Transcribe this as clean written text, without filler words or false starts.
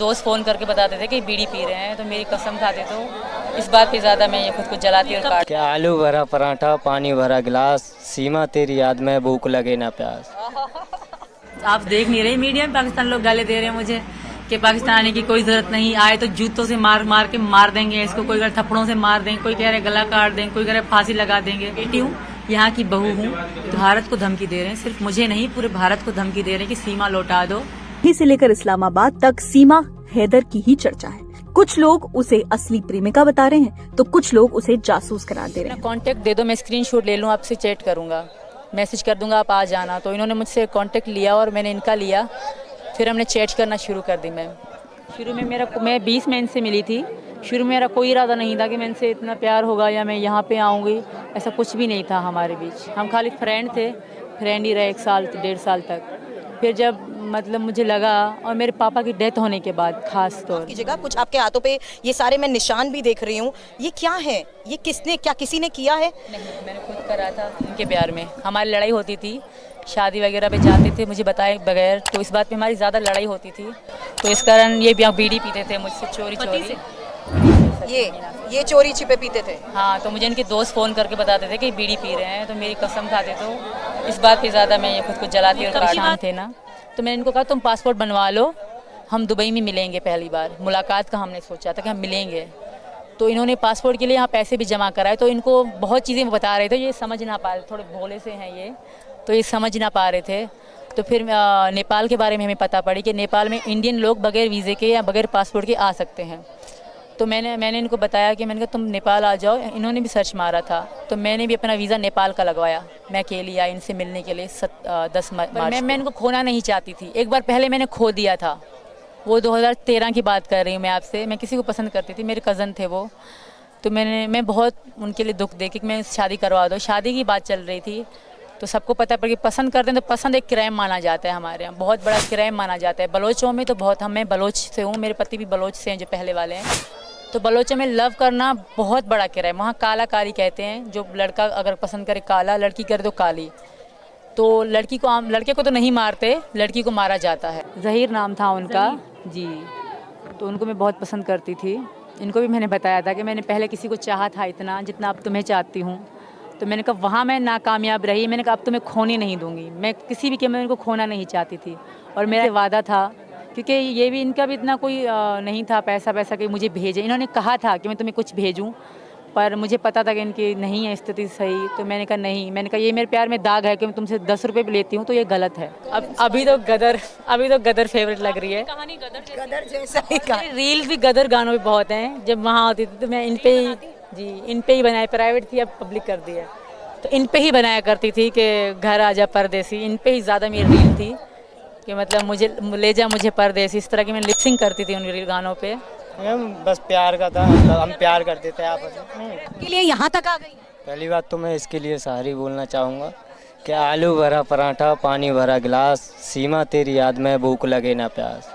दोस्त फ़ोन करके बताते थे कि बीड़ी पी रहे हैं, तो मेरी कसम खाते तो इस बात पे ज़्यादा मैं ये खुद को जलाती और काट। क्या आलू भरा पराठा पानी भरा गिलास, सीमा तेरी याद में भूख लगे ना प्यास। आप देख नहीं रहे मीडिया में पाकिस्तान लोग गाली दे रहे हैं मुझे कि पाकिस्तान आने की कोई जरूरत नहीं, आए तो जूतों से मार मार के मार देंगे इसको, कोई कह रहे थप्पड़ों से मार देंगे, कोई कह रहे गला काट देंगे, कोई कह रहे फांसी लगा देंगे। बेटी हूँ, यहाँ की बहू हूँ, तो भारत को धमकी दे रहे हैं, सिर्फ मुझे नहीं पूरे भारत को धमकी दे रहे हैं कि सीमा लौटा दो। दिल्ली से लेकर इस्लामाबाद तक सीमा हैदर की ही चर्चा है। कुछ लोग उसे असली प्रेमिका बता रहे हैं तो कुछ लोग उसे जासूस करार दे रहे हैं। कांटेक्ट दे दो, मैं स्क्रीनशॉट ले लूँ, आपसे चैट करूँगा, मैसेज कर दूंगा, आप आ जाना। तो इन्होंने मुझसे कांटेक्ट लिया और मैंने इनका लिया, फिर हमने चैट करना शुरू कर दी। शुरू में मैं 20 में इनसे मिली थी। शुरू में मेरा कोई इरादा नहीं था कि मैं इनसे इतना प्यार होगा या मैं यहाँ पे आऊँगी, ऐसा कुछ भी नहीं था हमारे बीच। हम खाली फ्रेंड थे, फ्रेंड ही रहे 1 साल 1.5 साल तक। फिर जब मतलब मुझे लगा, और मेरे पापा की डेथ होने के बाद खास तौर की जगह कुछ आपके हाथों पे ये सारे मैं निशान भी देख रही हूँ, ये क्या है? ये किसने, क्या किसी ने किया है? नहीं, मैंने खुद करा था। उनके प्यार में हमारी लड़ाई होती थी, शादी वगैरह पे जाते थे मुझे बताए बगैर, तो इस बात पे हमारी ज़्यादा लड़ाई होती थी। तो इस कारण ये बीड़ी पीते थे मुझसे चोरी चोरी। ये चोरी छिपे पीते थे? हाँ, तो मुझे इनके दोस्त फ़ोन करके बताते थे कि बीड़ी पी रहे हैं, तो मेरी कसम खाते तो इस बात पे ज़्यादा मैं ये खुद को जलाती और परेशान थे ना। तो मैंने इनको कहा तुम पासपोर्ट बनवा लो, हम दुबई में मिलेंगे। पहली बार मुलाकात का हमने सोचा था कि हम मिलेंगे। तो इन्होंने पासपोर्ट के लिए यहाँ पैसे भी जमा कराए। तो इनको बहुत चीज़ें बता रहे थे, ये समझ ना पा रहे, थोड़े भोले से हैं ये, तो ये समझ ना पा रहे थे। तो फिर नेपाल के बारे में हमें पता पड़ी कि नेपाल में इंडियन लोग बगैर वीज़े के या बगैर पासपोर्ट के आ सकते हैं। तो मैंने इनको बताया कि मैंने कहा तुम नेपाल आ जाओ। इन्होंने भी सर्च मारा था, तो मैंने भी अपना वीज़ा नेपाल का लगवाया। मैं अकेली आई इनसे मिलने के लिए 10 मार्च। मैं इनको खोना नहीं चाहती थी। एक बार पहले मैंने खो दिया था, वो 2013 की बात कर रही हूँ मैं आपसे। मैं किसी को पसंद करती थी, मेरे कज़न थे वो, तो मैं बहुत उनके लिए दुख दे कि मैं शादी करवा दो। शादी की बात चल रही थी, तो सबको पता है, पर पसंद करते हैं तो पसंद एक क्राइम माना जाता है हमारे यहाँ, बहुत बड़ा क्राइम माना जाता है। बलोचों में तो बहुत, मैं बलोच से हूँ, मेरे पति भी बलोच से हैं जो पहले वाले हैं। तो बलोचों में लव करना बहुत बड़ा क्राइम, वहाँ काला कारी कहते हैं। जो लड़का अगर पसंद करे काला, लड़की करे तो काली। तो लड़के को तो नहीं मारते, लड़की को मारा जाता है। ज़हीर नाम था उनका जी। तो उनको मैं बहुत पसंद करती थी। इनको भी मैंने बताया था कि मैंने पहले किसी को चाहा था इतना जितना अब तुम्हें चाहती हूँ। तो मैंने कहा वहाँ मैं नाकामयाब रही, मैंने कहा अब तुम्हें खोने नहीं दूंगी। मैं किसी भी कीमत में इनको खोना नहीं चाहती थी, और मेरा वादा था, क्योंकि ये भी, इनका भी इतना कोई नहीं था पैसा कि मुझे भेजे। इन्होंने कहा था कि मैं तुम्हें कुछ भेजूं, पर मुझे पता था कि इनकी नहीं है स्थिति सही। तो मैंने कहा नहीं, मैंने कहा ये मेरे प्यार में दाग है कि मैं तुमसे 10 रुपये भी लेती हूँ तो ये गलत है। अभी तो गदर फेवरेट लग रही है। कहानी गदर जैसा ही रील भी गदर गानों में बहुत हैं। जब वहाँ होती थी तो मैं इन पे ही बनाए, प्राइवेट थी अब पब्लिक कर दी है, तो इन पे ही बनाया करती थी कि घर आजा परदेसी। इन पे ही ज़्यादा मेरी रील थी कि मतलब मुझे ले जा मुझे परदेसी, इस तरह की मैं लिपसिंग करती थी उन रील गानों पे। बस प्यार का था, मतलब हम प्यार करते थे आपस में। के लिए यहाँ तक आ गई? पहली बात तो मैं इसके लिए सॉरी बोलना चाहूँगा कि आलू भरा पराठा पानी भरा गिलास, सीमा तेरी याद में भूख लगे ना प्यास।